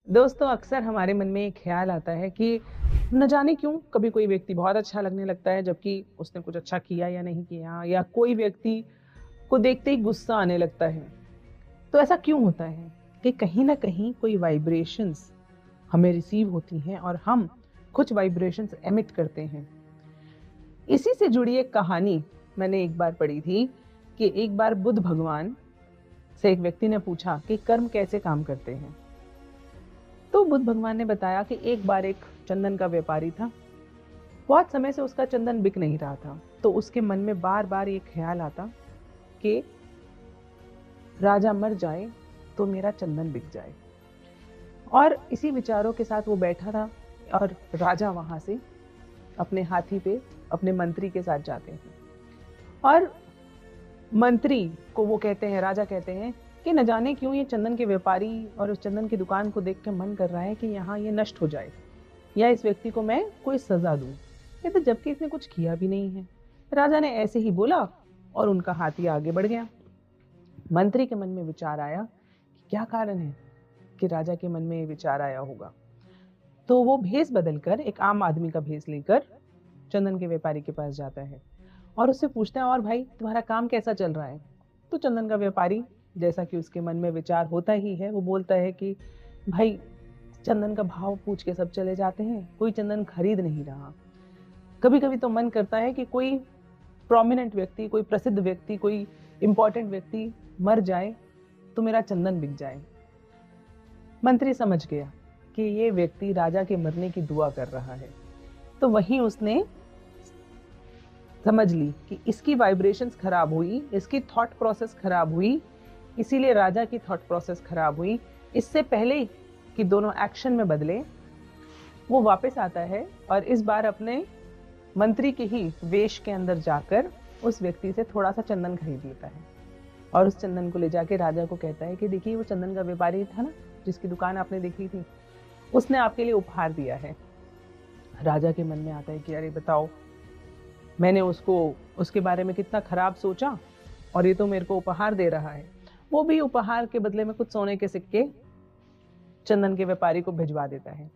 दोस्तों, अक्सर हमारे मन में एक ख्याल आता है कि न जाने क्यों कभी कोई व्यक्ति बहुत अच्छा लगने लगता है जबकि उसने कुछ अच्छा किया या नहीं किया, या कोई व्यक्ति को देखते ही गुस्सा आने लगता है। तो ऐसा क्यों होता है कि कहीं ना कहीं कोई वाइब्रेशंस हमें रिसीव होती हैं और हम कुछ वाइब्रेशंस एमिट करते हैं। इसी से जुड़ी एक कहानी मैंने एक बार पढ़ी थी कि एक बार बुद्ध भगवान से एक व्यक्ति ने पूछा कि कर्म कैसे काम करते हैं। तो बुद्ध भगवान ने बताया कि एक बार एक चंदन का व्यापारी था। बहुत समय से उसका चंदन बिक नहीं रहा था, तो उसके मन में बार बार ये ख्याल आता कि राजा मर जाए तो मेरा चंदन बिक जाए। और इसी विचारों के साथ वो बैठा था और राजा वहां से अपने हाथी पे अपने मंत्री के साथ जाते हैं और मंत्री को वो कहते हैं, राजा कहते हैं कि न जाने क्यों ये चंदन के व्यापारी और उस चंदन की दुकान को देख के मन कर रहा है कि यहाँ ये नष्ट हो जाए या इस व्यक्ति को मैं कोई सजा दूं। ये तो जबकि इसने कुछ किया भी नहीं है। राजा ने ऐसे ही बोला और उनका हाथी आगे बढ़ गया। मंत्री के मन में विचार आया कि क्या कारण है कि राजा के मन में ये विचार आया होगा। तो वो भेष बदलकर एक आम आदमी का भेष लेकर चंदन के व्यापारी के पास जाता है और उससे पूछता है, और भाई तुम्हारा काम कैसा चल रहा है। तो चंदन का व्यापारी, जैसा कि उसके मन में विचार होता ही है, वो बोलता है कि भाई चंदन का भाव पूछ के सब चले जाते हैं, कोई चंदन खरीद नहीं रहा। कभी कभी तो मन करता है कि कोई प्रोमिनेंट व्यक्ति, कोई प्रसिद्ध व्यक्ति, कोई इंपॉर्टेंट व्यक्ति मर जाए तो मेरा चंदन बिक जाए। मंत्री समझ गया कि ये व्यक्ति राजा के मरने की दुआ कर रहा है। तो वहीं उसने समझ ली कि इसकी वाइब्रेशंस खराब हुई, इसकी थॉट प्रोसेस खराब हुई, इसीलिए राजा की थॉट प्रोसेस खराब हुई। इससे पहले कि दोनों एक्शन में बदले, वो वापस आता है और इस बार अपने मंत्री के ही वेश के अंदर जाकर उस व्यक्ति से थोड़ा सा चंदन खरीद लेता है और उस चंदन को ले जाके राजा को कहता है कि देखिए, वो चंदन का व्यापारी था ना जिसकी दुकान आपने देखी थी, उसने आपके लिए उपहार दिया है। राजा के मन में आता है कि अरे बताओ, मैंने उसके बारे में कितना खराब सोचा और ये तो मेरे को उपहार दे रहा है। वो भी उपहार के बदले में कुछ सोने के सिक्के चंदन के व्यापारी को भिजवा देता है।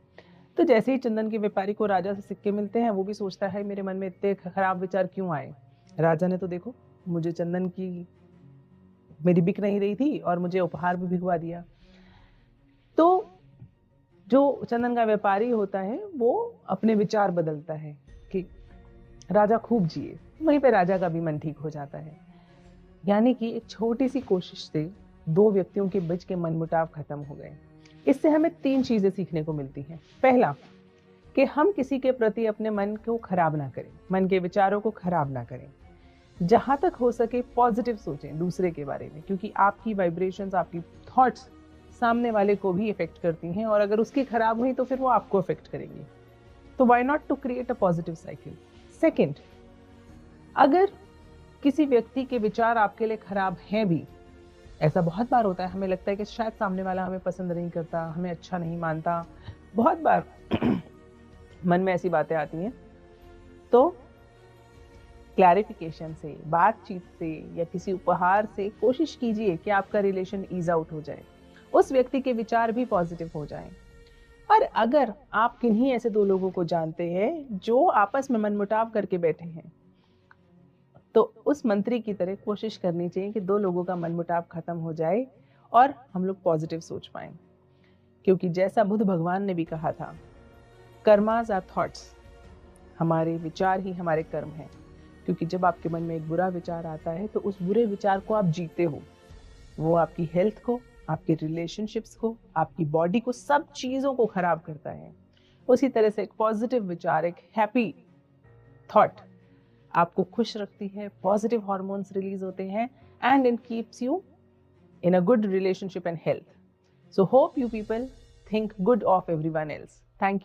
तो जैसे ही चंदन के व्यापारी को राजा से सिक्के मिलते हैं, वो भी सोचता है मेरे मन में इतने खराब विचार क्यों आए। राजा ने तो देखो मुझे चंदन की मेरी बिक नहीं रही थी और मुझे उपहार भी भिजवा दिया। तो जो चंदन का व्यापारी होता है वो अपने विचार बदलता है कि राजा खूब जिए। वहीं पे राजा का भी मन ठीक हो जाता है। यानी कि एक छोटी सी कोशिश से दो व्यक्तियों के बीच के मनमुटाव खत्म हो गए। इससे हमें 3 चीजें सीखने को मिलती हैं। पहला, कि हम किसी के प्रति अपने मन को खराब ना करें, मन के विचारों को खराब ना करें। जहां तक हो सके पॉजिटिव सोचें दूसरे के बारे में, क्योंकि आपकी वाइब्रेशंस, आपकी थॉट्स सामने वाले को भी इफेक्ट करती हैं और अगर उसकी खराब हुई तो फिर वो आपको इफेक्ट करेंगी। तो why not to create a positive cycle. Second, अगर किसी व्यक्ति के विचार आपके लिए खराब हैं भी, ऐसा बहुत बार होता है, हमें लगता है कि शायद सामने वाला हमें पसंद नहीं करता, हमें अच्छा नहीं मानता, बहुत बार मन में ऐसी बातें आती हैं। तो क्लैरिफिकेशन से, बातचीत से या किसी उपहार से कोशिश कीजिए कि आपका रिलेशन ईज आउट हो जाए, उस व्यक्ति के विचार भी पॉजिटिव हो जाएं। और अगर आप किन्हीं ऐसे 2 लोगों को जानते हैं जो आपस में मनमुटाव करके बैठे हैं, तो उस मंत्री की तरह कोशिश करनी चाहिए कि 2 लोगों का मनमुटाव खत्म हो जाए और हम लोग पॉजिटिव सोच पाएं। क्योंकि जैसा बुद्ध भगवान ने भी कहा था, कर्मास आर थॉट्स, हमारे विचार ही हमारे कर्म हैं। क्योंकि जब आपके मन में एक बुरा विचार आता है तो उस बुरे विचार को आप जीते हो, वो आपकी हेल्थ को, आपके रिलेशनशिप्स को, आपकी बॉडी को, सब चीजों को खराब करता है। उसी तरह से एक पॉजिटिव विचार, एक हैप्पी थॉट आपको खुश रखती है, पॉजिटिव हार्मोन्स रिलीज होते हैं and it keeps you in a good relationship and health. So hope you people think good of everyone else. Thank you.